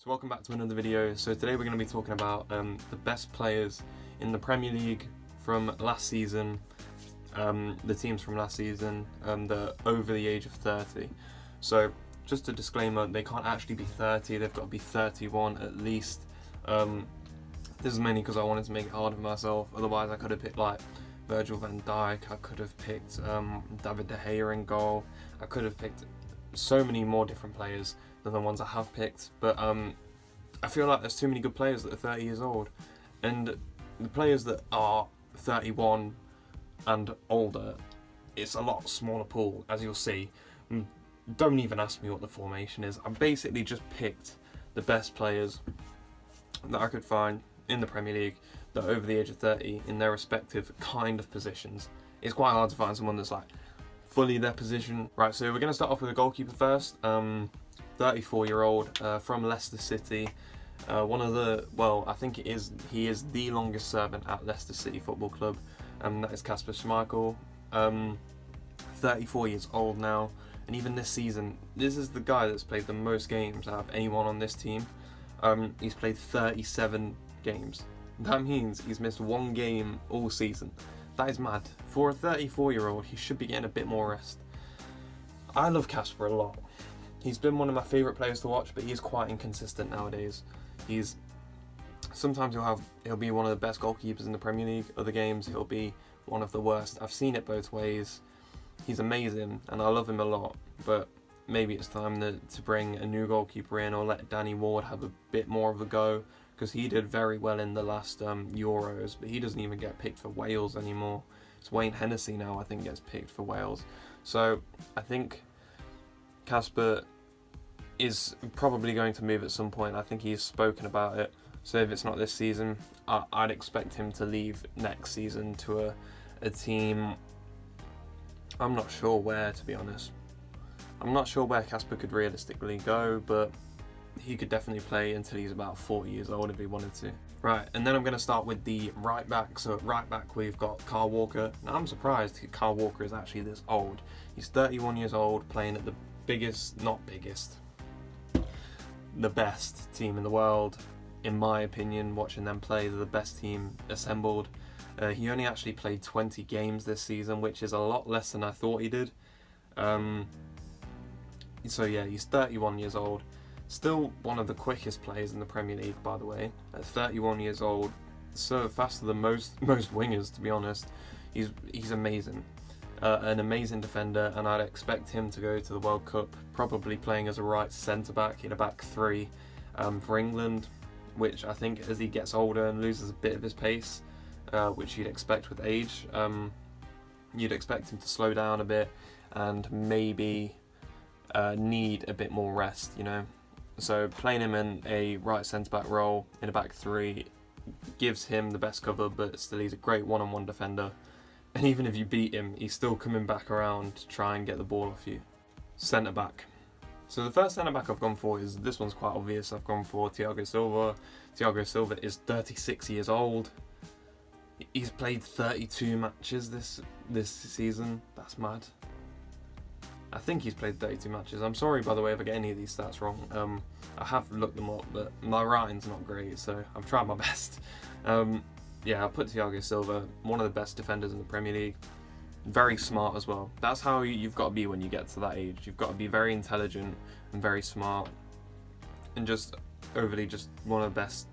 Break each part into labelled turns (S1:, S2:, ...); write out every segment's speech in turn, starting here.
S1: So welcome back to another video. So today we're going to be talking about the best players in the Premier League from last season, the teams from last season that are over the age of 30. So just a disclaimer, they can't actually be 30, they've got to be 31 at least. This is mainly because I wanted to make it hard for myself, otherwise I could have picked like Virgil van Dijk, I could have picked David De Gea in goal, I could have picked so many more different players than the ones I have picked, but I feel like there's too many good players that are 30 years old, and the players that are 31 and older, it's a lot smaller pool, as you'll see. Don't even ask me what the formation is. I basically just picked the best players that I could find in the Premier League that are over the age of 30 in their respective kind of positions. It's quite hard to find someone that's like fully their position. Right, so we're going to start off with a goalkeeper first. 34-year-old from Leicester City. One of the, well, I think he is the longest servant at Leicester City Football Club. That is Kasper Schmeichel. 34 years old now, and even this season, this is the guy that's played the most games out of anyone on this team. He's played 37 games. That means he's missed one game all season. That is mad. For a 34-year-old, he should be getting a bit more rest. I love Kasper a lot. He's been one of my favourite players to watch, but he is quite inconsistent nowadays. Sometimes he'll be one of the best goalkeepers in the Premier League. Other games he'll be one of the worst. I've seen it both ways. He's amazing and I love him a lot, but maybe it's time to bring a new goalkeeper in, or let Danny Ward have a bit more of a go, because he did very well in the last Euros, but he doesn't even get picked for Wales anymore. It's Wayne Hennessy now, I think, gets picked for Wales. So I think Kasper is probably going to move at some point. I think he's spoken about it. So if it's not this season, I'd expect him to leave next season to a team. I'm not sure where, to be honest. I'm not sure where Kasper could realistically go, but he could definitely play until he's about 40 years old if he wanted to. Right, and then I'm going to start with the right back. So at right back we've got Kyle Walker. Now I'm surprised Kyle Walker is actually this old. He's 31 years old, playing at the the best team in the world, in my opinion. Watching them play, they're the best team assembled. He only actually played 20 games this season, which is a lot less than I thought he did. So yeah, he's 31 years old. Still one of the quickest players in the Premier League, by the way. At 31 years old, so faster than most wingers, to be honest. He's amazing. An amazing defender, and I'd expect him to go to the World Cup, probably playing as a right centre-back in a back three for England, which I think as he gets older and loses a bit of his pace, which you'd expect with age, you'd expect him to slow down a bit and maybe need a bit more rest, you know. So playing him in a right centre-back role in a back three gives him the best cover, but still he's a great one-on-one defender. And even if you beat him, he's still coming back around to try and get the ball off you. Centre back. So the first centre back I've gone for is, this one's quite obvious, I've gone for Thiago Silva. Thiago Silva is 36 years old. He's played 32 matches this season. That's mad. I think he's played 32 matches. I'm sorry, by the way, if I get any of these stats wrong. I have looked them up, but my writing's not great, so I've tried my best. Yeah, I'll put Thiago Silva, one of the best defenders in the Premier League. Very smart as well. That's how you've got to be when you get to that age. You've got to be very intelligent and very smart, and just one of the best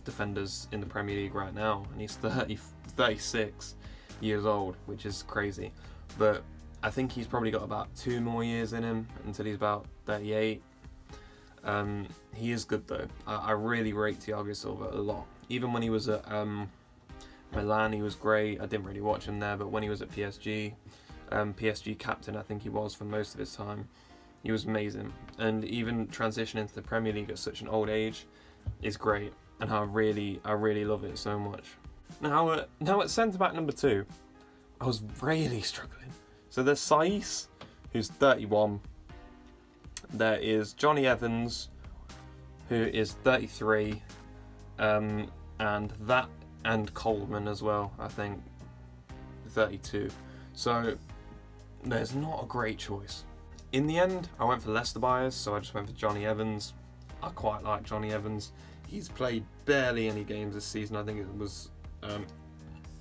S1: defenders in the Premier League right now. And he's 36 years old, which is crazy. But I think he's probably got about 2 more years in him until he's about 38. He is good though. I really rate Thiago Silva a lot. Even when he was at Milan, he was great. I didn't really watch him there, but when he was at PSG, PSG captain I think he was for most of his time, he was amazing. And even transitioning to the Premier League at such an old age is great, and I really love it so much. Now at centre back number 2, I was really struggling. So there's Saiss, who's 31. There is Johnny Evans, who is 33, and Coleman as well, I think, 32. So there's not a great choice. In the end, I went for Leicester buyers, so I just went for Johnny Evans. I quite like Johnny Evans. He's played barely any games this season. I think it was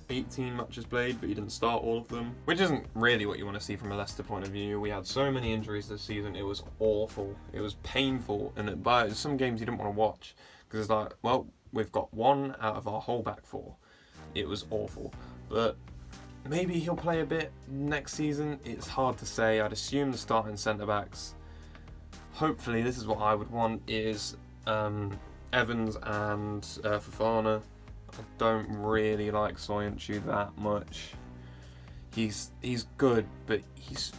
S1: 18 matches played, but he didn't start all of them, which isn't really what you want to see from a Leicester point of view. We had so many injuries this season. It was awful. It was painful, and by some games you didn't want to watch because it's like, well, we've got one out of our whole back four. It was awful, but maybe he'll play a bit next season. It's hard to say. I'd assume the starting centre backs. Hopefully, this is what I would want: is Evans and Fofana. I don't really like Soyuncu that much. He's good, but he's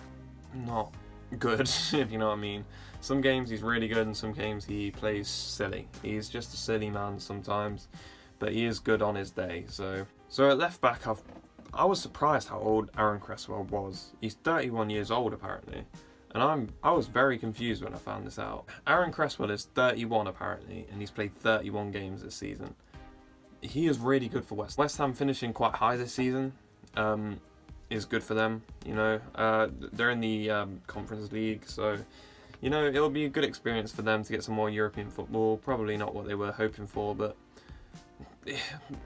S1: not good, if you know what I mean. Some games he's really good, and some games he plays silly. He's just a silly man sometimes, but he is good on his day. So at left back, I was surprised how old Aaron Cresswell was. He's 31 years old apparently, and I was very confused when I found this out. Aaron Cresswell is 31 apparently, and he's played 31 games this season. He is really good for West Ham. Finishing quite high this season is good for them. You know, they're in the Conference League, so you know it'll be a good experience for them to get some more European football. Probably not what they were hoping for, but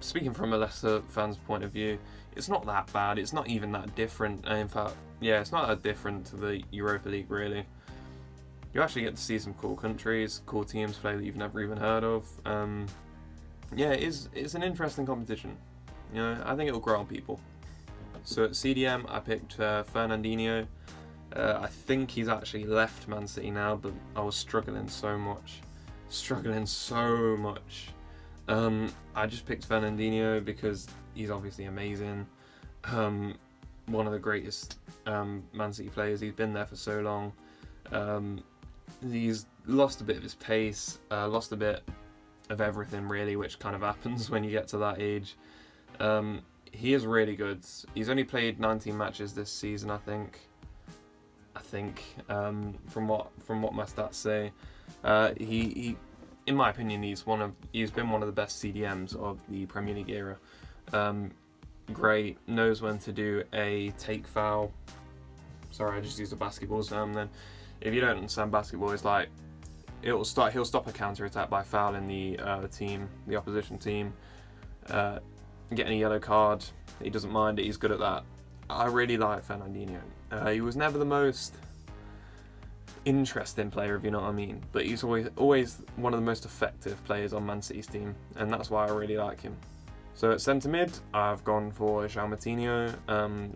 S1: speaking from a Leicester fan's point of view, it's not that bad. It's not even that different. In fact, yeah, it's not that different to the Europa League really. You actually get to see some cool countries, cool teams play that you've never even heard of. Yeah, it's an interesting competition. You know, I think it'll grow on people. So at CDM, I picked Fernandinho. I think he's actually left Man City now, but I was struggling so much. I just picked Fernandinho because he's obviously amazing. One of the greatest Man City players. He's been there for so long. He's lost a bit of his pace, lost a bit of everything really, which kind of happens when you get to that age. He is really good. He's only played 19 matches this season, I think. From what my stats say, he in my opinion, he's been one of the best CDMs of the Premier League era. Great, knows when to do a take foul. Sorry, I just used a basketball term then. If you don't understand basketball, it's like he'll stop a counter attack by fouling the opposition team, getting a yellow card. He doesn't mind it. He's good at that. I really like Fernandinho. He was never the most interesting player, if you know what I mean, but he's always one of the most effective players on Man City's team, and that's why I really like him. So at centre mid, I've gone for João Moutinho.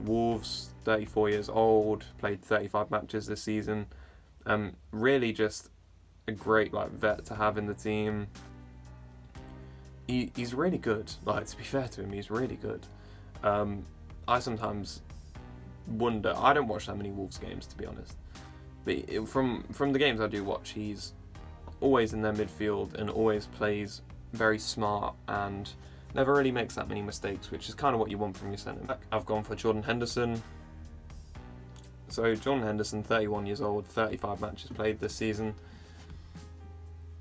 S1: Wolves, 34 years old, played 35 matches this season. Really just a great vet to have in the team. He's really good. To be fair to him, he's really good. I sometimes wonder. I don't watch that many Wolves games, to be honest. But from the games I do watch, he's always in their midfield and always plays very smart and never really makes that many mistakes, which is kind of what you want from your centre back. I've gone for Jordan Henderson. So Jordan Henderson, 31 years old, 35 matches played this season.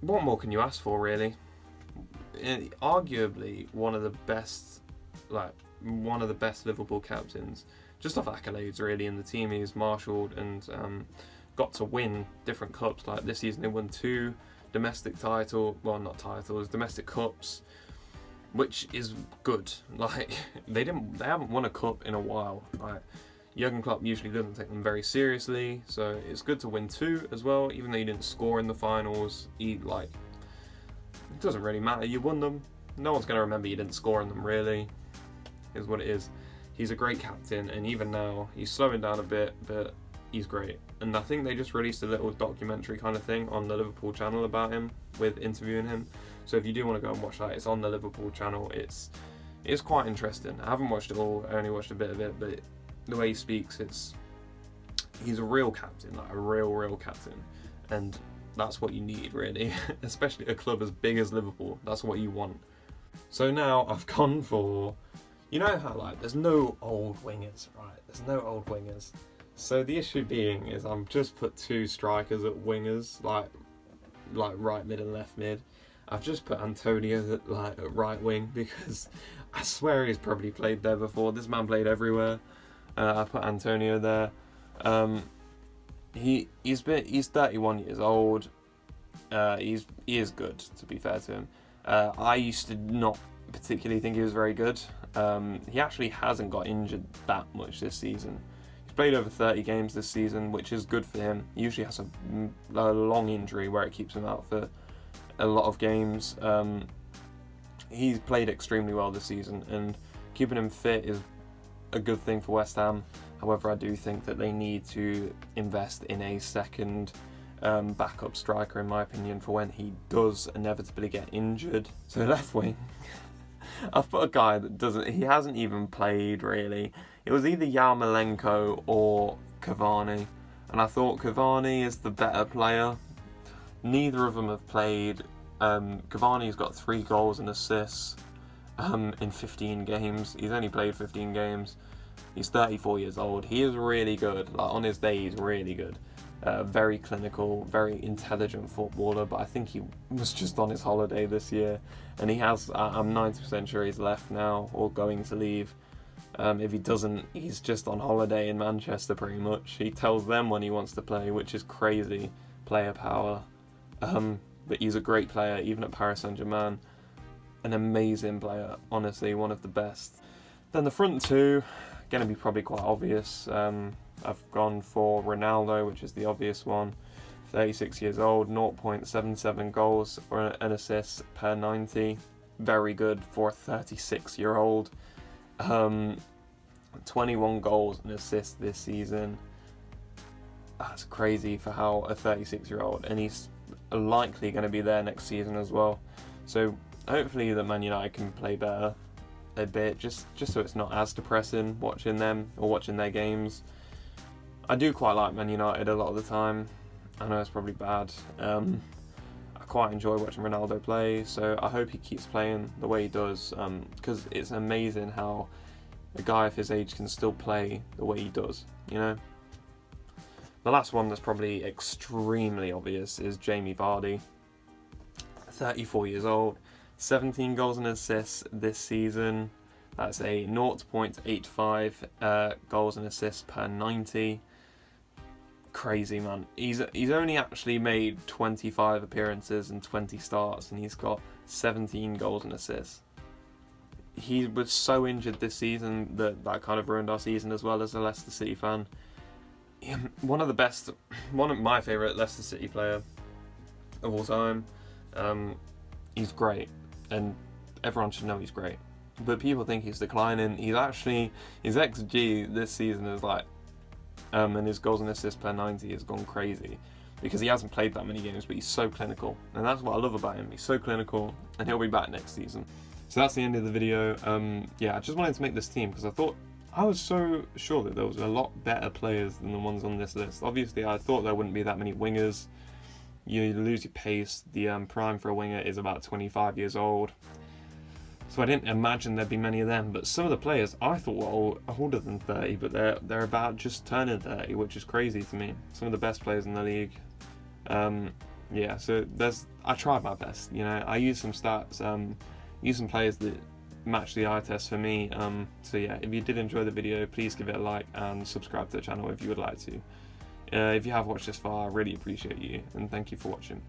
S1: What more can you ask for, really? Arguably one of the best Liverpool captains, just off accolades really in the team. He's marshalled and got to win different cups. Like this season, they won 2 domestic domestic cups, which is good. They haven't won a cup in a while. Jurgen Klopp usually doesn't take them very seriously, so it's good to win 2 as well. Even though you didn't score in the finals, it doesn't really matter. You won them. No one's going to remember you didn't score in them, really. Is what it is. He's a great captain, and even now he's slowing down a bit, but he's great. And I think they just released a little documentary kind of thing on the Liverpool channel about him, with interviewing him. So if you do want to go and watch that, it's on the Liverpool channel. It's quite interesting. I haven't watched it all. I only watched a bit of it, but the way he speaks, he's a real captain, a real captain, and that's what you need, really. Especially a club as big as Liverpool. That's what you want. So now I've gone for, you know how there's no old wingers, right? There's no old wingers. So the issue being is I've just put 2 strikers at wingers, like right mid and left mid. I've just put Antonio at right wing because I swear he's probably played there before. This man played everywhere. I put Antonio there. He's 31 years old. He is good, to be fair to him. I used to not particularly think he was very good. He actually hasn't got injured that much this season. He's played over 30 games this season, which is good for him. He usually has a long injury where it keeps him out for a lot of games. He's played extremely well this season, and keeping him fit is a good thing for West Ham. However, I do think that they need to invest in a second backup striker, in my opinion, for when he does inevitably get injured. So left wing, I've put a guy that he hasn't even played really. It was either Yarmolenko or Cavani, and I thought Cavani is the better player. Neither of them have played. Cavani's got 3 goals and assists in 15 games. He's only played 15 games. He's 34 years old. He is really good. Like, on his day, he's really good. Very clinical, very intelligent footballer, but I think he was just on his holiday this year, and he has, I'm 90% sure he's left now or going to leave. If he doesn't, he's just on holiday in Manchester pretty much. He tells them when he wants to play, which is crazy. Player power. But he's a great player, even at Paris Saint-Germain. An amazing player, honestly, one of the best. Then the front two, going to be probably quite obvious. I've gone for Ronaldo, which is the obvious one. 36 years old, 0.77 goals or an assist per 90. Very good for a 36-year-old. 21 goals and assists this season. That's crazy for how a 36-year-old, and he's likely going to be there next season as well. So hopefully that Man United can play better a bit, just so it's not as depressing watching them or watching their games. I do quite like Man United a lot of the time. I know it's probably bad. I quite enjoy watching Ronaldo play, so I hope he keeps playing the way he does, because it's amazing how a guy of his age can still play the way he does, you know? The last one that's probably extremely obvious is Jamie Vardy. 34 years old, 17 goals and assists this season. That's a 0.85 goals and assists per 90. Crazy, man. He's only actually made 25 appearances and 20 starts, and he's got 17 goals and assists. He was so injured this season that kind of ruined our season as well as a Leicester City fan. One of my favourite Leicester City player of all time. He's great, and everyone should know he's great. But people think he's declining. His XG this season is like, and his goals and assists per 90 has gone crazy because he hasn't played that many games, but he's so clinical, and that's what I love about him. He's so clinical, and he'll be back next season. So that's the end of the video. Yeah, I just wanted to make this team because I was so sure that there was a lot better players than the ones on this list. Obviously, I thought there wouldn't be that many wingers. You lose your pace. The prime for a winger is about 25 years old. So I didn't imagine there'd be many of them. But some of the players I thought were older than 30, but they're about just turning 30, which is crazy to me. Some of the best players in the league. Yeah, so I tried my best. You know, I used some stats, used some players that match the eye test for me. So yeah, if you did enjoy the video, please give it a like and subscribe to the channel if you would like to. If you have watched this far, I really appreciate you, and thank you for watching.